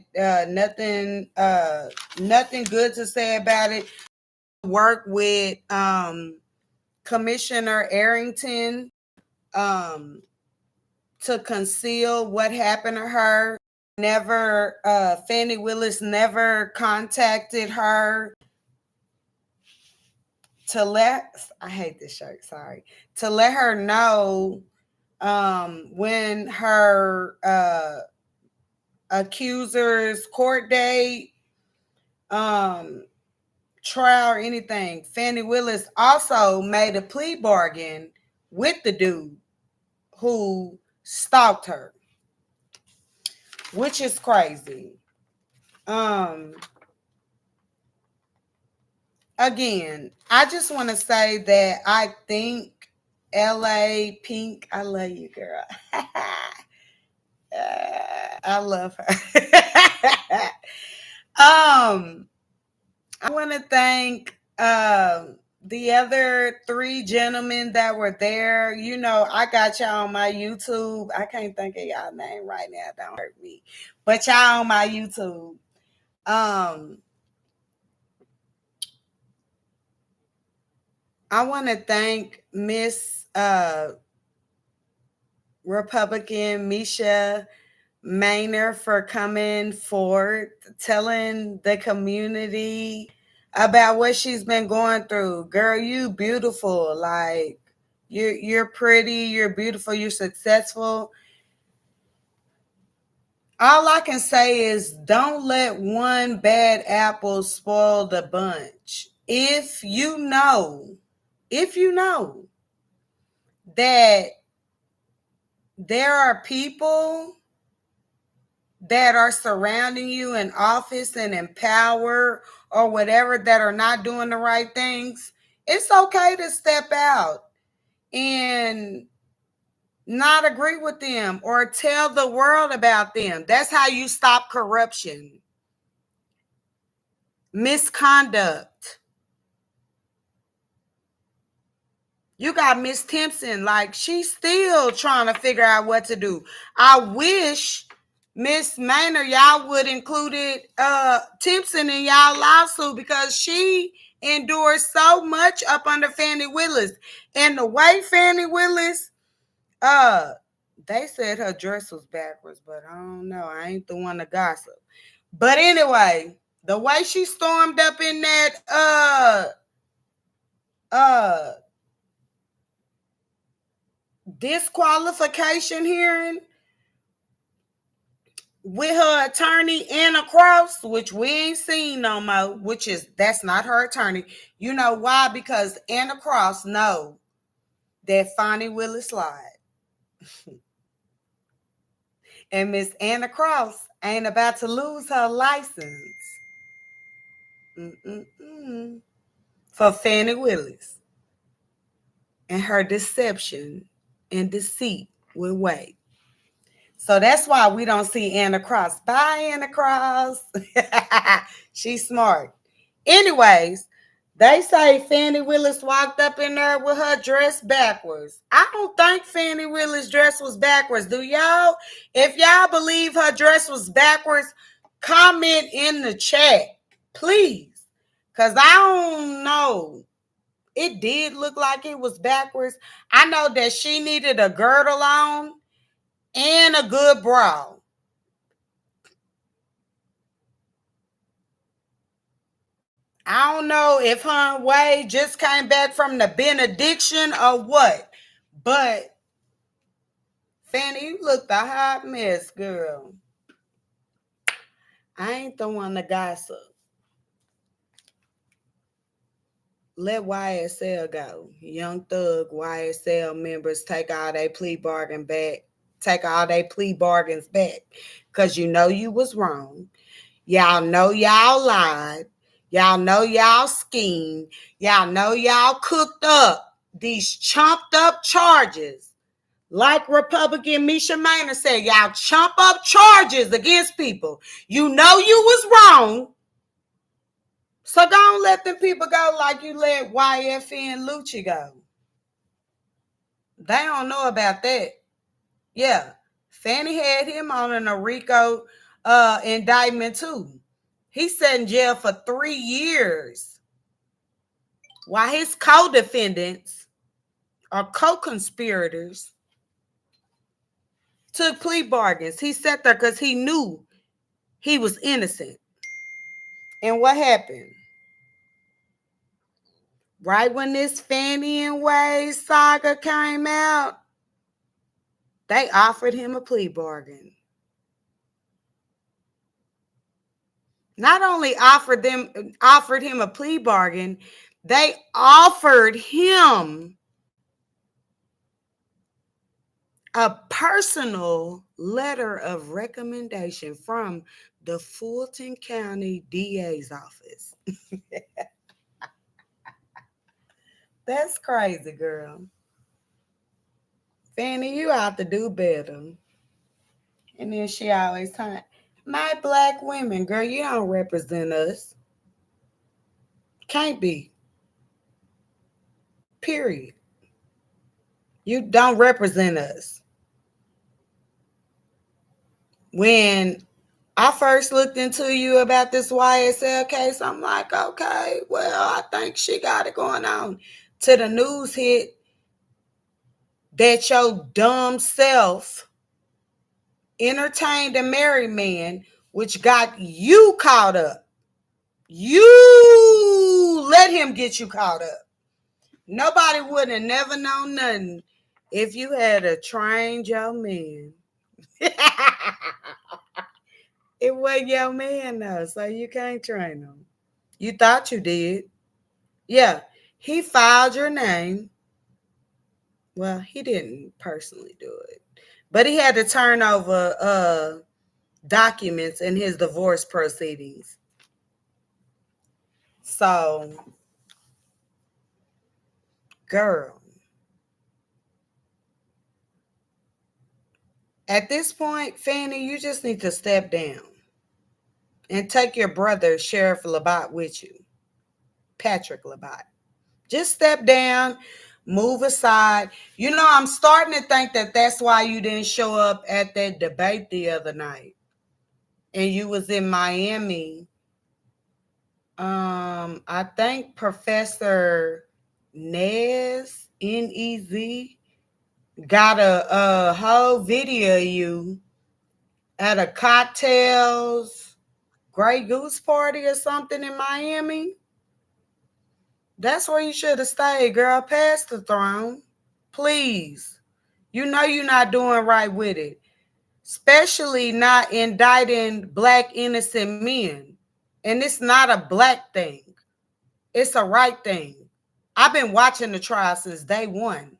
[SPEAKER 2] nothing good to say about it. Work with Commissioner Arrington to conceal what happened to her. Fani Willis never contacted her to let her know when her accuser's court date, trial, or anything. Fani Willis also made a plea bargain with the dude who stalked her, which is crazy. Again, I just want to say that I think LA Pink, I love you, girl. I love her. I want to thank the other 3 gentlemen that were there. You know, I got y'all on my YouTube. I can't think of y'all name right now. Don't hurt me. But y'all on my YouTube. I want to thank Miss Republican Mesha Mainor for coming forward, telling the community about what she's been going through. Girl, you beautiful. Like, you're pretty, you're beautiful, you're successful. All I can say is don't let one bad apple spoil the bunch. If you know that there are people that are surrounding you in office and in power or whatever that are not doing the right things, it's okay to step out and not agree with them or tell the world about them. That's how you stop corruption, misconduct. You got Miss Timpson, like, she's still trying to figure out what to do. I wish Miss Mainor, y'all would included Timpson in y'all lawsuit, because she endured so much up under Fani Willis. And the way Fani Willis, they said her dress was backwards, but I don't know. I ain't the one to gossip. But anyway, the way she stormed up in that disqualification hearing with her attorney Anna Cross, which we ain't seen no more, that's not her attorney. You know why? Because Anna Cross know that Fani Willis lied. And Miss Anna Cross ain't about to lose her license for Fani Willis and her deception and deceit with Wade. So that's why we don't see Anna Cross. Bye, Anna Cross. She's smart. Anyways, They say Fani Willis walked up in there with her dress backwards. I don't think Fani Willis' dress was backwards. Do y'all? If y'all believe her dress was backwards, comment in the chat, please. Because I don't know. It did look like it was backwards. I know that she needed a girdle on and a good bra. I don't know if her and Wade just came back from the benediction or what, but Fani, you looked a hot mess, girl. I ain't the one to gossip. Let YSL go. Young Thug YSL members take all their plea bargains back. Because you know you was wrong. Y'all know y'all lied. Y'all know y'all schemed. Y'all know y'all cooked up these chumped up charges. Like Republican Mesha Mainor said, y'all chump up charges against people. You know you was wrong. So don't let them people go like you let YFN and Lucci go. They don't know about that. Yeah. Fani had him on an RICO indictment too. He sat in jail for 3 years while his co-defendants or co-conspirators took plea bargains. He sat there because he knew he was innocent. And what happened? Right when this Fani and Wade saga came out, they offered him a plea bargain. Not only offered him a plea bargain, they offered him a personal letter of recommendation from the Fulton County DA's office. That's crazy, girl. Fani, you have to do better. And then she always talking, my black women, girl, you don't represent us. Can't be. Period. You don't represent us. When I first looked into you about this YSL case, I'm like, okay, well, I think she got it going on. To the news hit that your dumb self entertained a married man, which got you caught up. You let him get you caught up. Nobody would have never known nothing if you had a trained your man. It wasn't your man though, so you can't train him. You thought you did. Yeah, he filed your name. Well, he didn't personally do it, but he had to turn over documents in his divorce proceedings. So, girl, at this point, Fani, you just need to step down and take your brother, Sheriff Labatt, with you. Patrick Labatt. Just step down, move aside. You know, I'm starting to think that that's why you didn't show up at that debate the other night. And you was in Miami. I think Professor Nez, N-E-Z, got a whole video of you at a cocktails Grey Goose party or something in Miami. That's where you should have stayed, girl. Pass the throne. Please. You know you're not doing right with it. Especially not indicting black innocent men. And it's not a black thing. It's a right thing. I've been watching the trial since day one.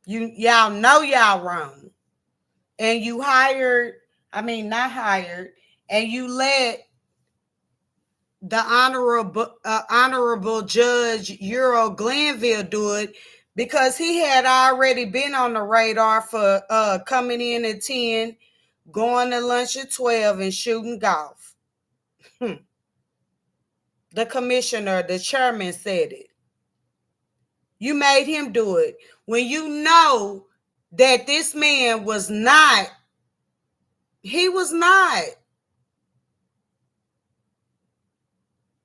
[SPEAKER 2] Y'all know y'all wrong. And you not hired, and you let the honorable Judge Euro Glanville do it because he had already been on the radar for coming in at 10, going to lunch at 12, and shooting golf. The commissioner, the chairman said it. You made him do it when you know that this man was not, he was not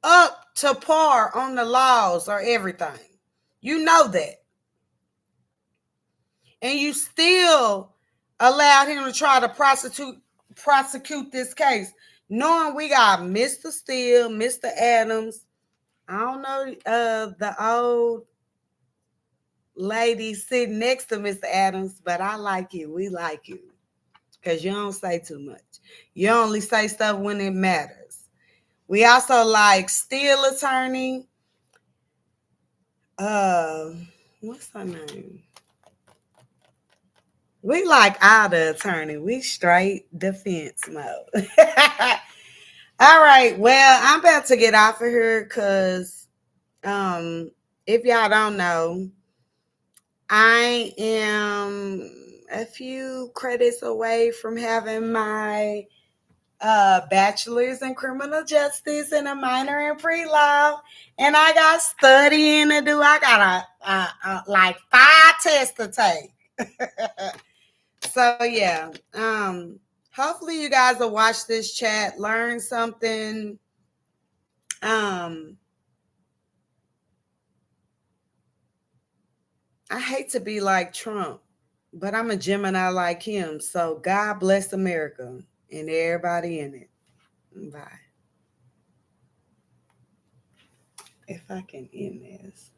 [SPEAKER 2] up to par on the laws or everything. You know that. And you still allowed him to try to prosecute this case, knowing we got Mr. Steele, Mr. Adams. I don't know the old lady sitting next to Mr. Adams, but I like you. We like you because you don't say too much. You only say stuff when it matters. We also like Steele attorney. What's her name? We like our attorney. We straight defense mode. All right. Well, I'm about to get off of here because if y'all don't know, I am a few credits away from having my bachelor's in criminal justice and a minor in pre-law. And I got studying to do. I got like 5 tests to take. So yeah, hopefully you guys will watch this chat, learn something. I hate to be like Trump, but I'm a Gemini like him. So God bless America and everybody in it. Bye. If I can end this.